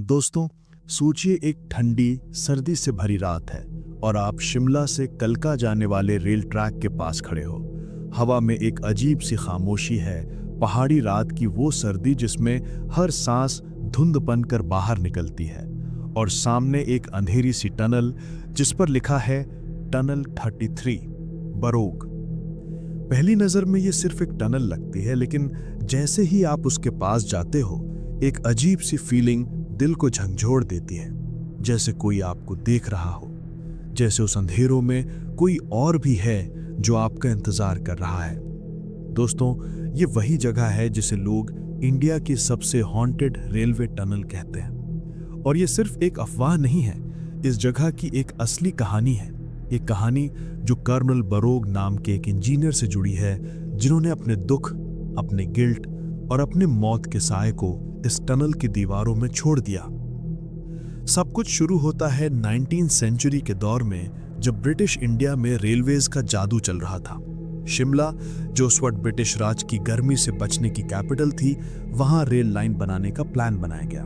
दोस्तों, सोचिए एक ठंडी सर्दी से भरी रात है और आप शिमला से कलका जाने वाले रेल ट्रैक के पास खड़े हो। हवा में एक अजीब सी खामोशी है, पहाड़ी रात की वो सर्दी जिसमें हर सांस धुंध बनकर बाहर निकलती है। और सामने एक अंधेरी सी टनल जिस पर लिखा है टनल 33 बरोग। पहली नजर में ये सिर्फ एक टनल लगती है, लेकिन जैसे ही आप उसके पास जाते हो एक अजीब सी फीलिंग दिल को झंझोड़ देती है, जैसे कोई आपको देख रहा हो, जैसे उस अंधेरों में कोई और भी है जो आपका इंतजार कर रहा है। दोस्तों, ये वही जगह है जिसे लोग इंडिया की सबसे हॉन्टेड रेलवे टनल कहते हैं। और ये सिर्फ एक अफवाह नहीं है, इस जगह की एक असली कहानी है। एक कहानी जो कर्नल बरोग नाम के एक इंजीनियर से जुड़ी है, जिन्होंने अपने दुख, अपने गिल्ट और अपने मौत के साए को इस टनल की दीवारों में छोड़ दिया। सब कुछ शुरू होता है 19वीं सेंचुरी के दौर में, जब ब्रिटिश इंडिया में रेलवेज का जादू चल रहा था। शिमला, जो उस वक्त ब्रिटिश राज की गर्मी से बचने की कैपिटल थी, वहां रेल लाइन बनाने का प्लान बनाया गया।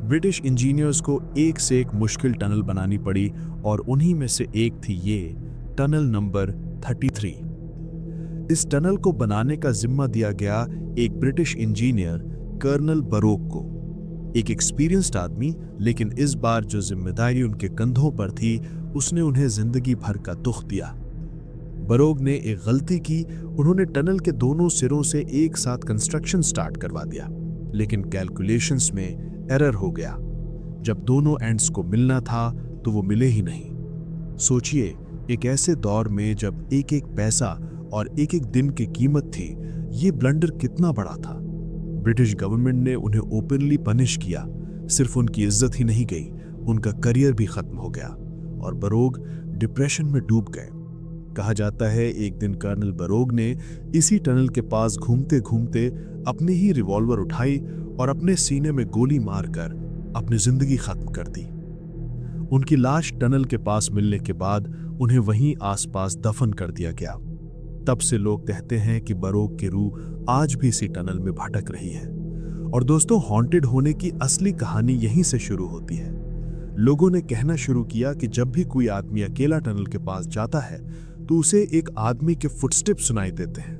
ब्रिटिश इंजीनियर्स को एक से एक मुश्किल टनल बनानी पड़ी और उन्हीं में से एक थी ये टनल नंबर 33। इस टनल को बनाने का जिम्मा दिया गया एक ब्रिटिश इंजीनियर कर्नल बरोग को, एक एक्सपीरियंस्ड आदमी, लेकिन इस बार जो जिम्मेदारी उनके कंधों पर थी उसने उन्हें जिंदगी भर का दुख दिया। बरोग ने एक गलती की, उन्होंने टनल के दोनों सिरों से एक साथ कंस्ट्रक्शन स्टार्ट करवा दिया, लेकिन कैलकुलेशंस में एरर हो गया। जब दोनों एंड्स को मिलना था तो वो मिले ही नहीं। सोचिए, एक ऐसे दौर में जब एक एक पैसा और एक एक दिन की कीमत थी, ये ब्लंडर कितना बड़ा था। ब्रिटिश गवर्नमेंट ने उन्हें ओपनली पनिश किया। सिर्फ उनकी इज्जत ही नहीं गई, उनका करियर भी खत्म हो गया और बरोग डिप्रेशन में डूब गए। कहा जाता है एक दिन कर्नल बरोग ने इसी टनल के पास घूमते घूमते अपनी ही रिवॉल्वर उठाई और अपने सीने में गोली मारकर अपनी जिंदगी खत्म कर दी। उनकी लाश टनल के पास मिलने के बाद उन्हें वहीं आसपास दफन कर दिया गया। तब से लोग कहते हैं कि बरोग की रूह आज भी इसी टनल में भटक रही है। और दोस्तों, हॉन्टेड होने की असली कहानी यहीं से शुरू होती है। लोगों ने कहना शुरू किया कि जब भी कोई आदमी अकेला टनल के पास जाता है तो उसे एक आदमी के फुटस्टेप्स सुनाई देते हैं।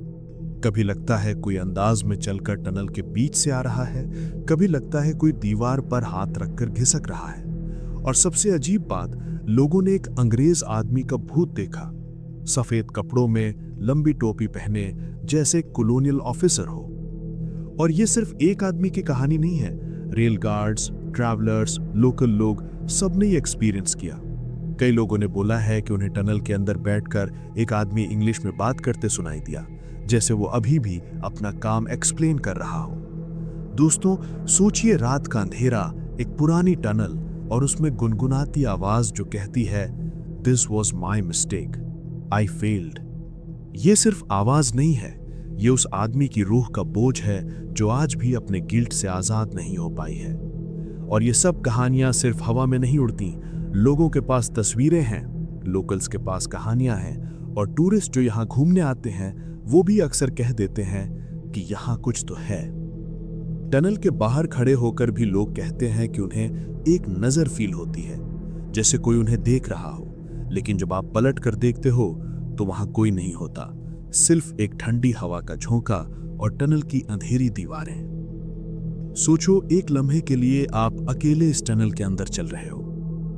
कभी लगता है कोई अंदाज में चलकर टनल के बीच से आ रहा है, कभी लगता है कोई दीवार पर हाथ रखकर घिसक रहा है। और सबसे अजीब बात, लोगों ने एक अंग्रेज आदमी का भूत देखा, सफेद कपड़ों में, लंबी टोपी पहने, जैसे कॉलोनियल ऑफिसर हो। और ये सिर्फ एक आदमी की कहानी नहीं है, रेल गार्ड्स, ट्रैवलर्स, लोकल लोग, सबने ये एक्सपीरियंस किया। कई लोगों ने बोला है कि उन्हें टनल के अंदर बैठकर एक आदमी इंग्लिश में बात करते सुनाई दिया, जैसे वो अभी भी अपना काम एक्सप्लेन कर रहा हो। दोस्तों, सोचिए रात का अंधेरा, एक पुरानी टनल और उसमें गुनगुनाती आवाज जो कहती है, this was my mistake, I failed. ये सिर्फ आवाज नहीं है, ये उस आदमी की रूह का बोझ है जो आज भी अपने गिल्ट से आजाद नहीं हो पाई है। और ये सब कहानियां सिर्फ हवा में नहीं उड़ती, लोगों के पास तस्वीरें हैं, लोकल्स के पास कहानियां हैं, और टूरिस्ट जो यहाँ घूमने आते हैं वो भी अक्सर कह देते हैं कि यहाँ कुछ तो है। टनल के बाहर खड़े होकर भी लोग कहते हैं कि उन्हें एक नजर फील होती है, जैसे कोई उन्हें देख रहा हो, लेकिन जब आप पलट कर देखते हो तो वहां कोई नहीं होता, सिर्फ एक ठंडी हवा का झोंका और टनल की अंधेरी दीवारें। सोचो, एक लम्हे के लिए आप अकेले इस टनल के अंदर चल रहे हो।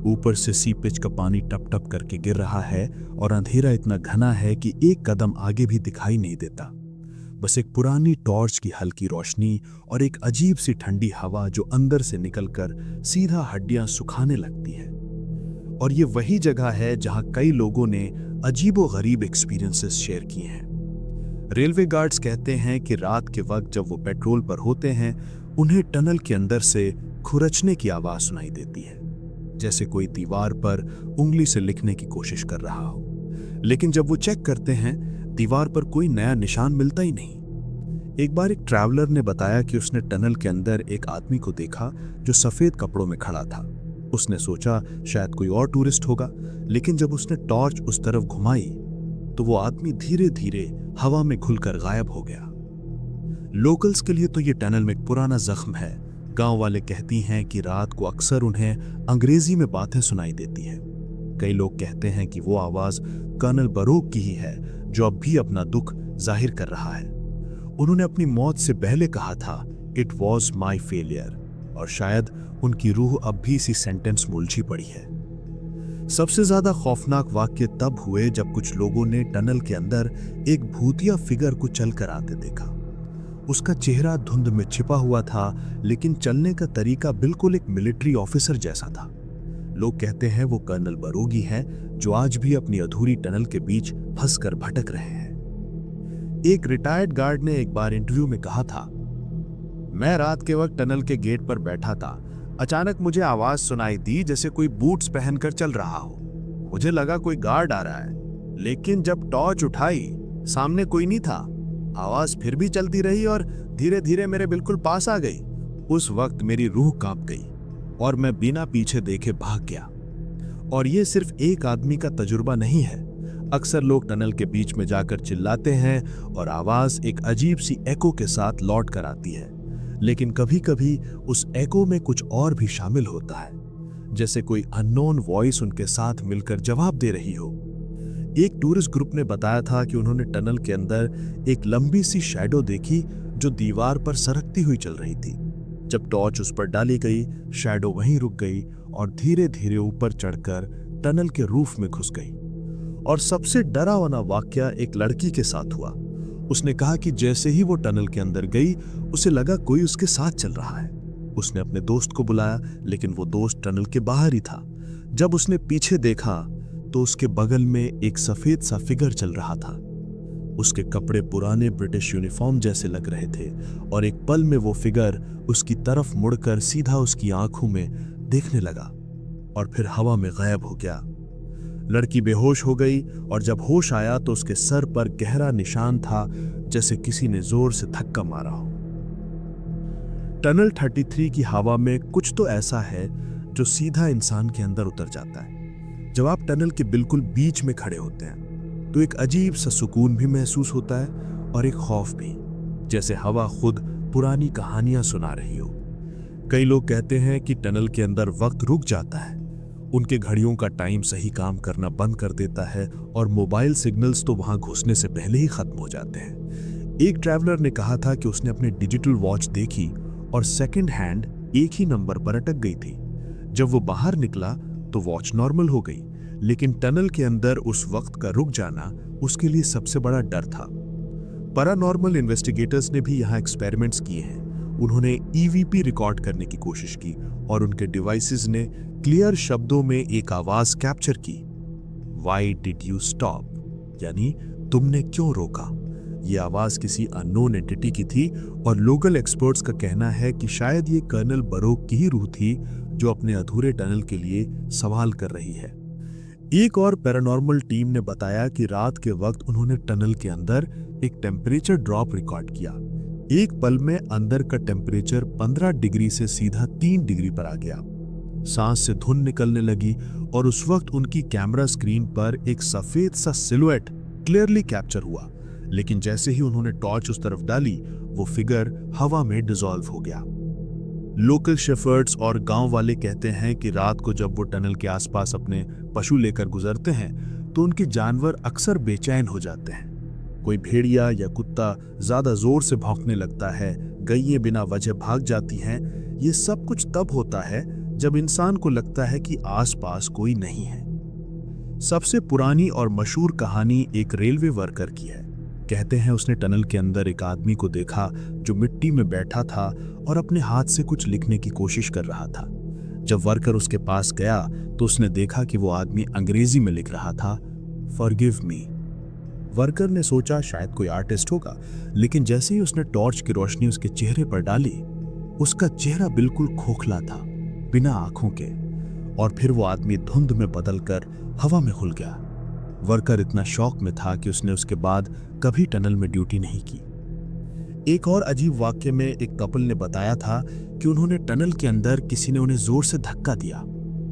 ऊपर से सीपेज का पानी टप टप करके गिर रहा है और अंधेरा इतना घना है कि एक कदम आगे भी दिखाई नहीं देता। बस एक पुरानी टॉर्च की हल्की रोशनी और एक अजीब सी ठंडी हवा जो अंदर से निकलकर सीधा हड्डियां सुखाने लगती है। और ये वही जगह है जहां कई लोगों ने अजीबो-गरीब एक्सपीरियंसेस शेयर किए हैं। रेलवे गार्ड्स कहते हैं कि रात के वक्त जब वो पेट्रोल पर होते हैं, उन्हें टनल के अंदर से खुरचने की आवाज सुनाई देती है, जैसे कोई दीवार पर उंगली से लिखने की कोशिश कर रहा हो। लेकिन जब वो चेक करते हैं, दीवार पर कोई नया निशान मिलता ही नहीं। एक बार एक ट्रैवलर ने बताया कि उसने टनल के अंदर एक आदमी को देखा जो सफेद कपड़ों में खड़ा था। उसने सोचा शायद कोई और टूरिस्ट होगा, लेकिन जब उसने टॉर्च उस तरफ घुमाई तो वो आदमी धीरे धीरे हवा में घुलकर गायब हो गया। लोकल्स के लिए तो ये टनल में एक पुराना जख्म है, गांव वाले कहती हैं कि रात को अक्सर उन्हें अंग्रेजी में बातें सुनाई देती हैं। कई लोग कहते हैं कि वो आवाज कर्नल बरूक की ही है, जो अब भी अपना दुख जाहिर कर रहा है। उन्होंने अपनी मौत से पहले कहा था, इट वॉज माई फेलियर, और शायद उनकी रूह अब भी इसी सेंटेंस में उलझी पड़ी है। सबसे ज्यादा खौफनाक वाक्य तब हुए जब कुछ लोगों ने टनल के अंदर एक भूतिया फिगर को चलकर आते देखा। उसका चेहरा धुंध में छिपा हुआ था, लेकिन चलने का तरीका बिल्कुल एक मिलिट्री ऑफिसर जैसा था। लोग कहते हैं वो कर्नल बरोगी हैं, जो आज भी अपनी अधूरी टनल के बीच फंसकर भटक रहे हैं। एक रिटायर्ड गार्ड ने एक बार इंटरव्यू में कहा था, मैं रात के वक्त टनल के गेट पर बैठा था। अचानक मुझे आवाज सुनाई दी जैसे कोई बूट्स पहनकर चल रहा हो। मुझे लगा कोई गार्ड आ रहा है, लेकिन जब टॉर्च उठाई सामने कोई नहीं था। आवाज फिर भी चलती रही और धीरे धीरे मेरे बिल्कुल पास आ गई। उस वक्त मेरी रूह कांप गई और मैं बिना पीछे देखे भाग गया। और ये सिर्फ एक आदमी का तजुर्बा नहीं है। अक्सर लोग टनल के बीच में जाकर चिल्लाते हैं और आवाज एक अजीब सी एको के साथ लौट कर आती है, लेकिन कभी कभी उस एको में कुछ और भी शामिल होता है, जैसे कोई अननोन वॉइस उनके साथ मिलकर जवाब दे रही हो। एक टूरिस्ट ग्रुप ने बताया था कि उन्होंने टनल के अंदर एक लंबी सी शैडो देखी जो दीवार पर सरकती हुई चल रही थी। जब टॉर्च उस पर डाली गई, शैडो वहीं रुक गई और धीरे धीरे ऊपर चढ़कर टनल के रूफ में घुस गई। और सबसे डरावना वाकया एक लड़की के साथ हुआ। उसने कहा कि जैसे ही वो टनल के अंदर गई, उसे लगा कोई उसके साथ चल रहा है। उसने अपने दोस्त को बुलाया, लेकिन वो दोस्त टनल के बाहर ही था। जब उसने पीछे देखा तो उसके बगल में एक सफेद सा फिगर चल रहा था। उसके कपड़े पुराने ब्रिटिश यूनिफॉर्म जैसे लग रहे थे और एक पल में वो फिगर उसकी तरफ मुड़कर सीधा उसकी आंखों में देखने लगा और फिर हवा में गायब हो गया। लड़की बेहोश हो गई और जब होश आया तो उसके सर पर गहरा निशान था, जैसे किसी ने जोर से धक्का मारा हो। टनल 33 की हवा में कुछ तो ऐसा है जो सीधा इंसान के अंदर उतर जाता है। जब आप टनल के बिल्कुल बीच में खड़े होते हैं तो एक अजीब सा सुकून भी महसूस होता है और एक खौफ भी, जैसे हवा खुद पुरानी कहानियां सुना रही हो। कई लोग कहते हैं कि टनल के अंदर वक्त रुक जाता है। उनके घड़ियों का टाइम सही काम करना बंद कर देता है और मोबाइल सिग्नल्स तो वहां घुसने से पहले ही खत्म हो जाते हैं। एक ट्रैवलर ने कहा था कि उसने अपनी डिजिटल वॉच देखी और सेकंड हैंड एक ही नंबर पर अटक गई थी। जब वो बाहर निकला तो वॉच नॉर्मल हो गई, लेकिन टनल के अंदर उस वक्त का रुक जाना उसके लिए सबसे बड़ा डर था। पैरानॉर्मल इन्वेस्टिगेटर्स ने भी यहाँ एक्सपेरिमेंट्स किए हैं। उन्होंने ईवीपी रिकॉर्ड करने की कोशिश की और उनके डिवाइसेस ने क्लियर शब्दों में एक आवाज कैप्चर की, Why did you stop? यानी तुमने क्यों रोका। ये आवाज किसी अननोन एंटिटी की थी और लोकल एक्सपर्ट्स का कहना है कि शायद ये कर्नल बरोक की ही रूह थी जो अपने अधूरे टनल के लिए सवाल कर रही है। एक और पैरानॉर्मल टीम ने बताया कि रात के वक्त उन्होंने टनल के अंदर एक टेम्परेचर ड्रॉप रिकॉर्ड किया। एक पल में अंदर का टेम्परेचर 15 डिग्री से सीधा 3 डिग्री पर आ गया। सांस से धुंध निकलने लगी और उस वक्त उनकी कैमरा स्क्रीन पर एक सफेद सा सिलुएट क्लियरली कैप्चर हुआ, लेकिन जैसे ही उन्होंने टॉर्च उस तरफ डाली, वो फिगर हवा में डिसॉल्व हो गया। लोकल शेफर्ड्स और गांव वाले कहते हैं कि रात को जब वो टनल के आसपास अपने पशु लेकर गुजरते हैं तो उनके जानवर अक्सर बेचैन हो जाते हैं। कोई भेड़िया या कुत्ता ज्यादा जोर से भौंकने लगता है, गईयें बिना वजह भाग जाती हैं। ये सब कुछ तब होता है जब इंसान को लगता है कि आसपास कोई नहीं है। सबसे पुरानी और मशहूर कहानी एक रेलवे वर्कर की है। कहते हैं उसने टनल के अंदर एक आदमी को देखा जो मिट्टी में बैठा था और अपने हाथ से कुछ लिखने की कोशिश कर रहा था। जब वर्कर उसके पास गया तो उसने देखा कि वो आदमी अंग्रेजी में लिख रहा था, फॉरगिव मी। वर्कर ने सोचा शायद कोई आर्टिस्ट होगा, लेकिन जैसे ही उसने टॉर्च की रोशनी उसके चेहरे पर डाली, उसका चेहरा बिल्कुल खोखला था, बिना आंखों के, और फिर वो आदमी धुंध में बदलकर हवा में घुल गया। वर्कर इतना शौक में था कि उसने उसके बाद कभी टनल में ड्यूटी नहीं की। एक और अजीब वाक्य में एक कपल ने बताया था कि उन्होंने टनल के अंदर किसी ने उन्हें जोर से धक्का दिया।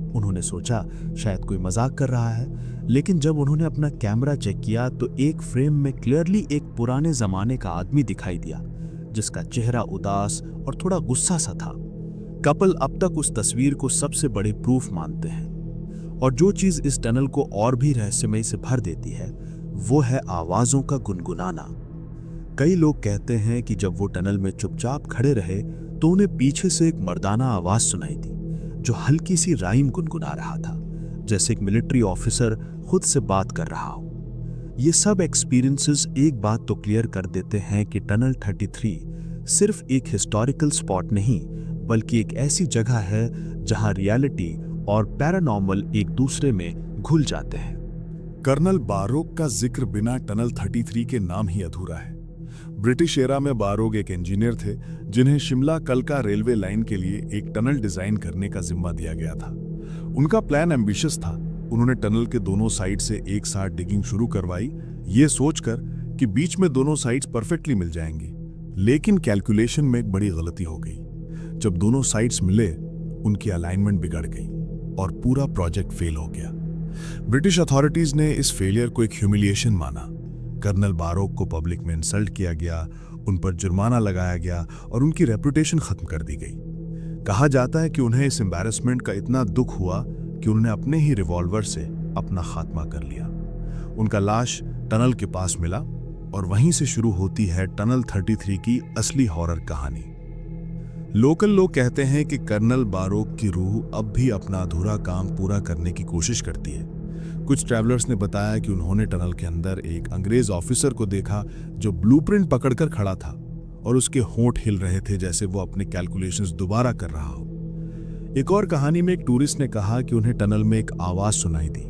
उन्होंने सोचा शायद कोई मजाक कर रहा है, लेकिन जब उन्होंने अपना कैमरा चेक किया तो एक फ्रेम में क्लियरली एक पुराने जमाने का आदमी दिखाई दिया, जिसका चेहरा उदास और थोड़ा गुस्सा सा था। कपल अब तक उस तस्वीर को सबसे बड़े प्रूफ मानते हैं। और जो चीज इस टनल को और भी रहस्यमय से भर देती है वो है आवाजों का गुनगुनाना। कई लोग कहते हैं कि जब वो टनल में चुपचाप खड़े रहे तो उन्हें पीछे से एक मर्दाना आवाज सुनाई दी जो हल्की सी राइम गुनगुना रहा था, जैसे एक मिलिट्री ऑफिसर खुद से बात कर रहा हो। ये सब एक्सपीरियंसेस एक बात तो क्लियर कर देते हैं कि टनल 33 सिर्फ एक हिस्टोरिकल स्पॉट नहीं बल्कि एक ऐसी जगह है जहां रियलिटी और पैरानॉर्मल एक दूसरे में घुल जाते हैं। कर्नल बारोक का जिक्र बिना टनल 33 के नाम ही अधूरा है। ब्रिटिश एरा में बारोक एक इंजीनियर थे जिन्हें शिमला कलका रेलवे लाइन के लिए एक टनल डिजाइन करने का जिम्मा दिया गया था। उनका प्लान एम्बिशियस था। उन्होंने टनल के दोनों साइड से एक साथ डिगिंग शुरू करवाई, ये सोचकर कि बीच में दोनों साइड्स परफेक्टली मिल जाएंगी। लेकिन कैलकुलेशन में एक बड़ी गलती हो गई। जब दोनों साइड्स मिले उनकी अलाइनमेंट बिगड़ गई और पूरा प्रोजेक्ट फेल हो गया। ब्रिटिश अथॉरिटीज ने इस फेलियर को एक ह्यूमिलिएशन माना। कर्नल बारोक को पब्लिक में इंसल्ट किया गया, उन पर जुर्माना लगाया गया और उनकी रेपुटेशन खत्म कर दी गई। कहा जाता है कि उन्हें इस एम्बैरेसमेंट का इतना दुख हुआ कि उन्होंने अपने ही रिवॉल्वर से अपना खात्मा कर लिया। उनका लाश टनल के पास मिला और वहीं से शुरू होती है टनल 33 की असली हॉरर कहानी। लोकल लोग कहते हैं कि कर्नल बारोक की रूह अब भी अपना अधूरा काम पूरा करने की कोशिश करती है। कुछ ट्रैवलर्स ने बताया कि उन्होंने टनल के अंदर एक अंग्रेज ऑफिसर को देखा जो ब्लूप्रिंट पकड़कर खड़ा था और उसके होंठ हिल रहे थे जैसे वो अपने कैलकुलेशंस दोबारा कर रहा हो। एक और कहानी में एक टूरिस्ट ने कहा कि उन्हें टनल में एक आवाज सुनाई दी,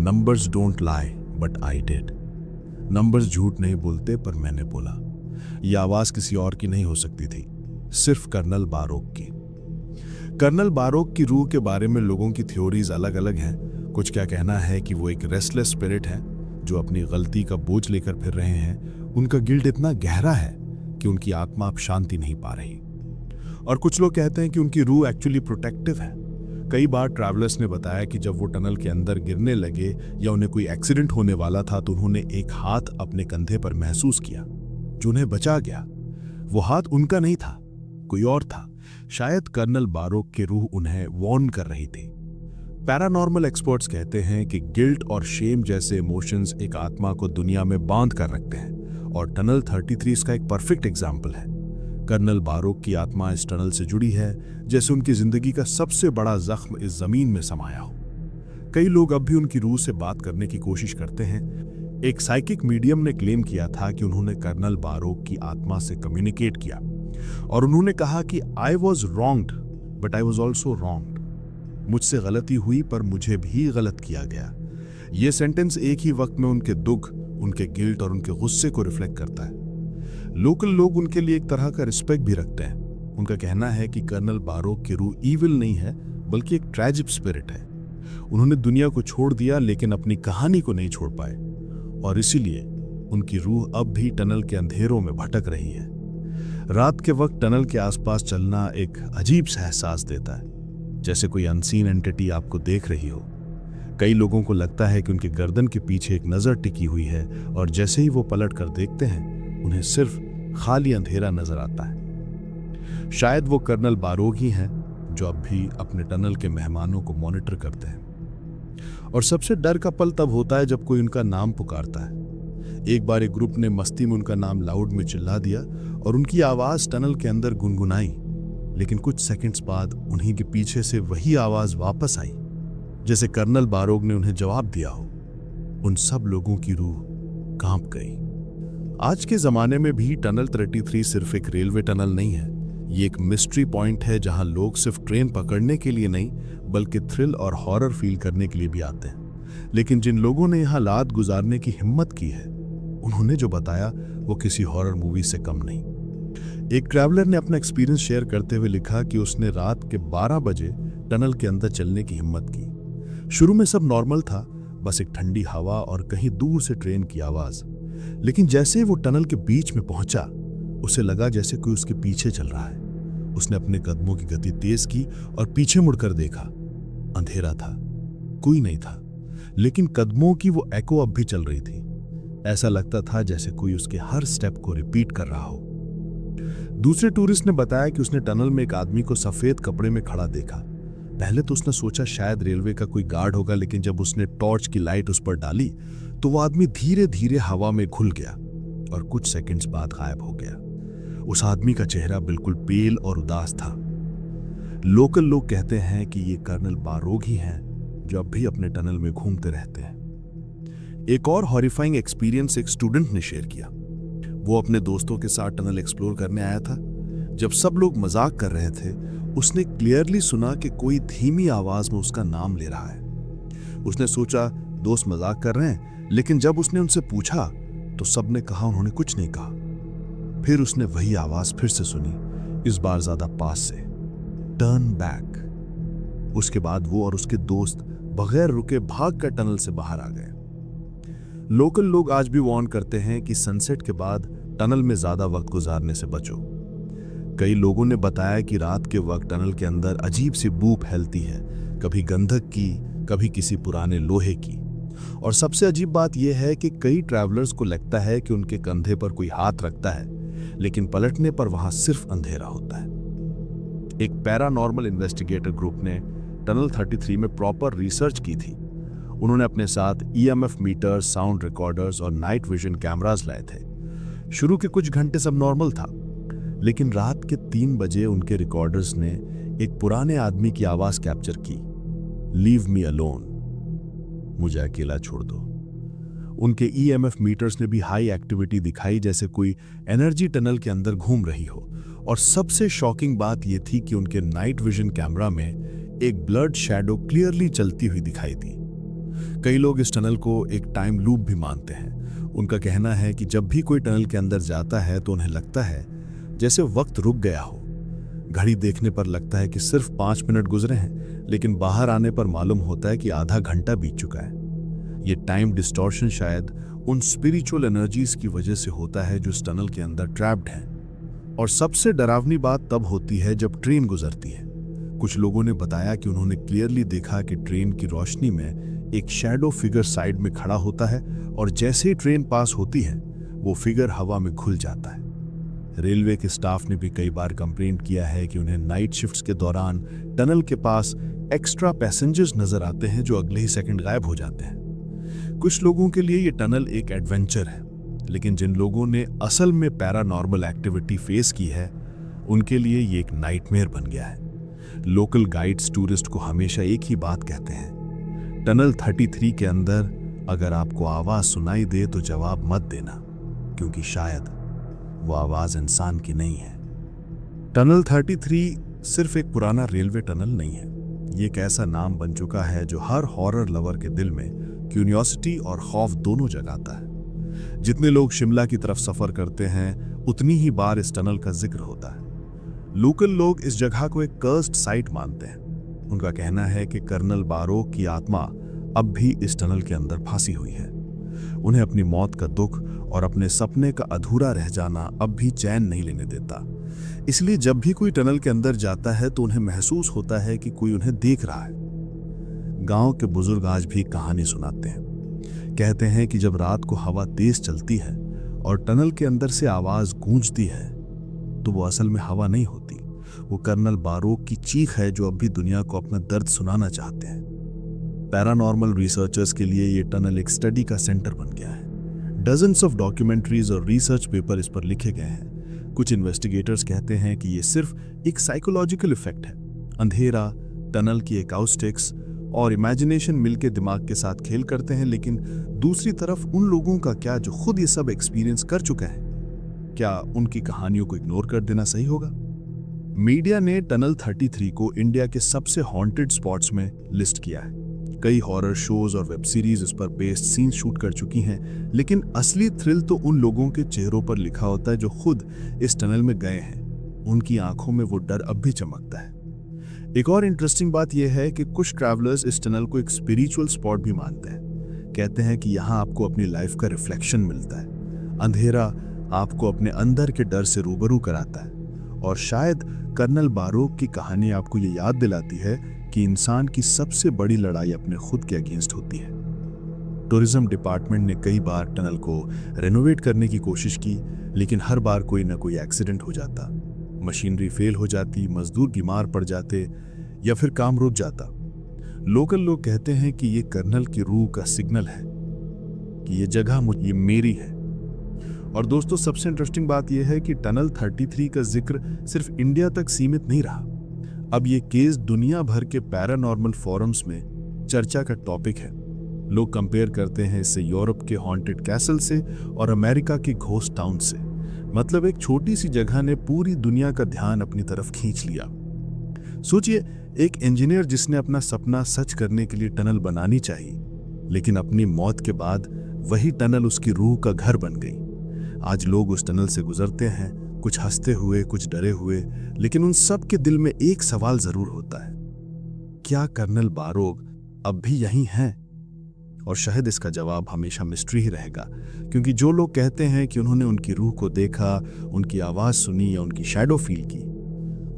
numbers don't lie but I did. Numbers झूठ नहीं बोलते पर मैंने बोला। यह आवाज किसी और की नहीं हो सकती थी, सिर्फ कर्नल बारोक की। कर्नल बारोक की रूह के बारे में लोगों की थ्योरीज अलग अलग हैं। कुछ क्या कहना है कि वो एक रेस्टलेस स्पिरिट है जो अपनी गलती का बोझ लेकर फिर रहे हैं। उनका गिल्ट इतना गहरा है कि उनकी आत्मा अब शांति नहीं पा रही। और कुछ लोग कहते हैं कि उनकी रूह एक्चुअली प्रोटेक्टिव है। कई बार ट्रैवलर्स ने बताया कि जब वो टनल के अंदर गिरने लगे या उन्हें कोई एक्सीडेंट होने वाला था तो उन्होंने एक हाथ अपने कंधे पर महसूस किया जो उन्हें बचा गया। वो हाथ उनका नहीं था, कोई और था। शायद कर्नल बारोक की रूह उन्हें वार्न कर रही थी। पैरानॉर्मल एक्सपर्ट्स कहते हैं कि गिल्ट और शेम जैसे इमोशंस एक आत्मा को दुनिया में बांध कर रखते हैं और टनल 33 इसका एक परफेक्ट एग्जाम्पल है। कर्नल बारोक की आत्मा इस टनल से जुड़ी है जैसे उनकी जिंदगी का सबसे बड़ा जख्म इस जमीन में समाया हो। कई लोग अब भी उनकी रूह से बात करने की कोशिश करते हैं। एक साइकिक मीडियम ने क्लेम किया था कि उन्होंने कर्नल बारोक की आत्मा से कम्युनिकेट किया और उन्होंने कहा कि I was wronged but I was also wronged. मुझसे गलती हुई पर मुझे भी गलत किया गया। यह सेंटेंस एक ही वक्त में उनके दुख, उनके गिल्ट और उनके गुस्से को रिफ्लेक्ट करता है। लोकल लोग उनके लिए एक तरह का रिस्पेक्ट भी रखते हैं। उनका कहना है कि कर्नल बारोक की रूह ईविल नहीं है बल्कि एक ट्रेजिक स्पिरिट है। उन्होंने दुनिया को छोड़ दिया लेकिन अपनी कहानी को नहीं छोड़ पाए और इसीलिए उनकी रूह अब भी टनल के अंधेरों में भटक रही है। रात के वक्त टनल के आसपास चलना एक अजीब सा एहसास देता है, जैसे कोई अनसीन एंटिटी आपको देख रही हो। कई लोगों को लगता है कि उनके गर्दन के पीछे एक नज़र टिकी हुई है और जैसे ही वो पलट कर देखते हैं उन्हें सिर्फ खाली अंधेरा नजर आता है। शायद वो कर्नल बारोक ही हैं जो अब भी अपने टनल के मेहमानों को मॉनिटर करते हैं। और सबसे डर का पल तब होता है जब कोई उनका नाम पुकारता है। एक बार एक ग्रुप ने मस्ती में उनका नाम लाउड में चिल्ला दिया और उनकी आवाज टनल के अंदर गुनगुनाई, लेकिन कुछ सेकंड्स बाद उन्हीं के पीछे से वही आवाज वापस आई, जैसे कर्नल बारोक ने उन्हें जवाब दिया हो। उन सब लोगों की रूह कांप गई। आज के जमाने में भी टनल 33 सिर्फ एक रेलवे टनल नहीं है, ये एक मिस्ट्री पॉइंट है जहां लोग सिर्फ ट्रेन पकड़ने के लिए नहीं बल्कि थ्रिल और हॉरर फील करने के लिए भी आते हैं। लेकिन जिन लोगों ने यहाँ रात गुजारने की हिम्मत की है, उन्होंने जो बताया वो किसी हॉरर मूवी से कम नहीं। एक ट्रैवलर ने अपना एक्सपीरियंस शेयर करते हुए लिखा कि उसने रात के 12 बजे टनल के अंदर चलने की हिम्मत की। शुरू में सब नॉर्मल था, बस एक ठंडी हवा और कहीं दूर से ट्रेन की आवाज। लेकिन जैसे वो टनल के बीच में पहुंचा, उसे लगा जैसे कोई उसके पीछे चल रहा है। उसने अपने कदमों की गति तेज की और पीछे मुड़कर देखा। अंधेरा था, कोई नहीं था, लेकिन कदमों की वो एको अब भी चल रही थी। ऐसा लगता था जैसे कोई उसके हर स्टेप को रिपीट कर रहा हो। दूसरे टूरिस्ट ने बताया कि उसने टनल में एक आदमी को सफेद कपड़े में खड़ा देखा। पहले तो उसने सोचा शायद रेलवे का कोई गार्ड होगा, लेकिन जब उसने टॉर्च की लाइट उस पर डाली तो वो आदमी धीरे धीरे हवा में घुल गया और कुछ सेकंड्स बाद गायब हो गया। उस आदमी का चेहरा बिल्कुल पेल और उदास था। लोकल लोग कहते हैं कि ये कर्नल बारोग ही हैं जो अब भी अपने टनल में घूमते रहते हैं। एक और हॉरिफाइंग एक्सपीरियंस एक स्टूडेंट ने शेयर किया। वो अपने दोस्तों के साथ टनल एक्सप्लोर करने आया था। जब सब लोग मजाक कर रहे थे, उसने क्लियरली सुना कि कोई धीमी आवाज में उसका नाम ले रहा है। उसने सोचा दोस्त मजाक कर रहे हैं, लेकिन जब उसने उनसे पूछा तो सबने कहा उन्होंने कुछ नहीं कहा। फिर उसने वही आवाज फिर से सुनी, इस बार ज्यादा पास से, टर्न बैक। उसके बाद वो और उसके दोस्त बगैर रुके भाग कर टनल से बाहर आ गए। लोकल लोग आज भी वार्न करते हैं कि सनसेट के बाद टनल में ज्यादा वक्त गुजारने से बचो। कई लोगों ने बताया कि रात के वक्त टनल के अंदर अजीब सी बू फैलती है, कभी गंधक की, कभी किसी पुराने लोहे की। और सबसे अजीब बात यह है कि कई ट्रैवलर्स को लगता है कि उनके कंधे पर कोई हाथ रखता है, लेकिन पलटने पर वहां सिर्फ अंधेरा होता है। एक पैरानॉर्मल इन्वेस्टिगेटर ग्रुप ने टनल 33 में प्रॉपर रिसर्च की थी। उन्होंने अपने साथ EMF मीटर, साउंड रिकॉर्डर्स और नाइट विजन कैमरास लाए थे। शुरू के कुछ घंटे सब नॉर्मल था, लेकिन रात के 3 बजे उनके रिकॉर्डर्स ने एक पुराने आदमी की आवाज कैप्चर की, लीव मी अलोन, मुझे अकेला छोड़ दो। उनके EMF मीटर्स ने भी हाई एक्टिविटी दिखाई, जैसे कोई एनर्जी टनल के अंदर घूम रही हो। और सबसे शॉकिंग बात यह थी कि उनके नाइट विजन कैमरा में एक ब्लड शैडो क्लियरली चलती हुई दिखाई दी। कई लोग इस टनल को एक टाइम लूप भी मानते हैं। उनका कहना है कि जब भी कोई टनल के अंदर जाता है तो उन्हें लगता है जैसे वक्त रुक गया हो। घड़ी देखने पर लगता है कि सिर्फ 5 मिनट गुजरे हैं, लेकिन बाहर आने पर मालूम होता है कि आधा घंटा बीत चुका है। ये टाइम डिस्टॉर्शन शायद उन स्पिरिचुअल एनर्जीज की वजह से होता है जो इस टनल के अंदर ट्रैप्ड हैं। और सबसे डरावनी बात तब होती है जब ट्रेन गुजरती है। कुछ लोगों ने बताया कि उन्होंने क्लियरली देखा कि ट्रेन की रोशनी में एक शैडो फिगर साइड में खड़ा होता है और जैसे ही ट्रेन पास होती है वो फिगर हवा में घुल जाता है। रेलवे के स्टाफ ने भी कई बार कंप्लेंट किया है कि उन्हें नाइट शिफ्ट्स के दौरान टनल के पास एक्स्ट्रा पैसेंजर्स नजर आते हैं जो अगले ही सेकंड गायब हो जाते हैं। कुछ लोगों के लिए ये टनल एक एडवेंचर है, लेकिन जिन लोगों ने असल में पैरानॉर्मल एक्टिविटी फेस की है उनके लिए ये एक नाइटमेयर बन गया है। लोकल गाइड्स टूरिस्ट को हमेशा एक ही बात कहते हैं, टनल 33 के अंदर अगर आपको आवाज सुनाई दे तो जवाब मत देना, क्योंकि शायद वो आवाज इंसान की नहीं है। टनल 33 सिर्फ एक पुराना रेलवे टनल नहीं है, ये एक ऐसा नाम बन चुका है जो हर हॉरर लवर के दिल में क्यूरियोसिटी और खौफ दोनों जगाता है। जितने लोग शिमला की तरफ सफर करते हैं उतनी ही बार इस टनल का जिक्र होता है। लोकल लोग इस जगह को एक कर्स्ड साइट मानते हैं। उनका कहना है कि कर्नल बारोग की आत्मा अब भी इस टनल के अंदर फांसी हुई है। उन्हें अपनी मौत का दुख और अपने सपने का अधूरा रह जाना अब भी चैन नहीं लेने देता। इसलिए जब भी कोई टनल के अंदर जाता है तो उन्हें महसूस होता है कि कोई उन्हें देख रहा है। गांव के बुजुर्ग आज भी कहानी सुनाते हैं। कहते हैं कि जब रात को हवा तेज चलती है और टनल के अंदर से आवाज गूंजती है तो वो असल में हवा नहीं होती, वो कर्नल बारोग की चीख है जो अब भी दुनिया को अपना दर्द सुनाना चाहते हैं। पैरानॉर्मल रिसर्चर्स के लिए ये टनल एक स्टडी का सेंटर बन गया है। डजन्स ऑफ डॉक्यूमेंट्रीज और रिसर्च पेपर इस पर लिखे गए हैं। कुछ इन्वेस्टिगेटर्स कहते हैं कि ये सिर्फ एक साइकोलॉजिकल इफेक्ट है। अंधेरा, टनल की एकॉस्टिक्स और इमेजिनेशन मिलकर दिमाग के साथ खेल करते हैं, लेकिन दूसरी तरफ उन लोगों का क्या जो खुद ये सब एक्सपीरियंस कर चुके हैं, क्या उनकी कहानियों को इग्नोर कर देना सही होगा? मीडिया ने टनल 33 को इंडिया के सबसे हॉन्टेड स्पॉट्स में लिस्ट किया है। कई हॉरर शोज और वेब सीरीज इस पर बेस्ड सीन शूट कर चुकी हैं, लेकिन असली थ्रिल तो उन लोगों के चेहरों पर लिखा होता है जो खुद इस टनल में गए हैं। उनकी आंखों में वो डर अब भी चमकता है। एक और इंटरेस्टिंग बात यह है कि कुछ ट्रैवलर्स इस टनल को एक स्पिरिचुअल स्पॉट भी मानते हैं। कहते हैं कि यहाँ आपको अपनी लाइफ का रिफ्लेक्शन मिलता है। अंधेरा आपको अपने अंदर के डर से रूबरू कराता है, और शायद कर्नल बारोग की कहानी आपको ये याद दिलाती है कि इंसान की सबसे बड़ी लड़ाई अपने खुद के अगेंस्ट होती है। टूरिज्म डिपार्टमेंट ने कई बार टनल को रेनोवेट करने की कोशिश की, लेकिन हर बार कोई ना कोई एक्सीडेंट हो जाता। मशीनरी फेल हो जाती, मजदूर बीमार पड़ जाते या फिर काम रुक जाता। लोकल लोग कहते हैं कि ये कर्नल की रूह का सिग्नल है कि ये जगह ये मेरी है। और दोस्तों, सबसे इंटरेस्टिंग बात यह है कि टनल 33 का जिक्र सिर्फ इंडिया तक सीमित नहीं रहा। अब ये केस दुनिया भर के पैरानॉर्मल फोरम्स में चर्चा का टॉपिक है। लोग कंपेयर करते हैं इसे यूरोप के हॉन्टेड कैसल से और अमेरिका के घोस्ट टाउन से। मतलब एक छोटी सी जगह ने पूरी दुनिया का ध्यान अपनी तरफ खींच लिया। सोचिए, एक इंजीनियर जिसने अपना सपना सच करने के लिए टनल बनानी चाहिए, लेकिन अपनी मौत के बाद वही टनल उसकी रूह का घर बन गई। आज लोग उस टनल से गुजरते हैं, कुछ हंसते हुए, कुछ डरे हुए, लेकिन उन सब के दिल में एक सवाल जरूर होता है, क्या कर्नल बारोक अब भी यहीं हैं? और शायद इसका जवाब हमेशा मिस्ट्री ही रहेगा, क्योंकि जो लोग कहते हैं कि उन्होंने उनकी रूह को देखा, उनकी आवाज सुनी या उनकी शैडो फील की,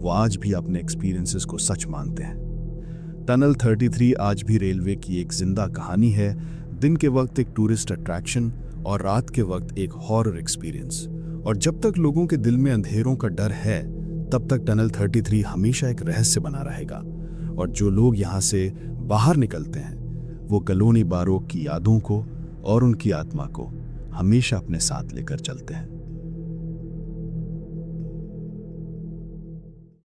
वो आज भी अपने एक्सपीरियंसेस को सच मानते हैं। टनल 33 आज भी रेलवे की एक जिंदा कहानी है। दिन के वक्त एक टूरिस्ट अट्रैक्शन और रात के वक्त एक हॉरर एक्सपीरियंस। और जब तक लोगों के दिल में अंधेरों का डर है, तब तक टनल 33 हमेशा एक रहस्य बना रहेगा। और जो लोग यहाँ से बाहर निकलते हैं, वो कॉलोनी बारोक की यादों को और उनकी आत्मा को हमेशा अपने साथ लेकर चलते हैं।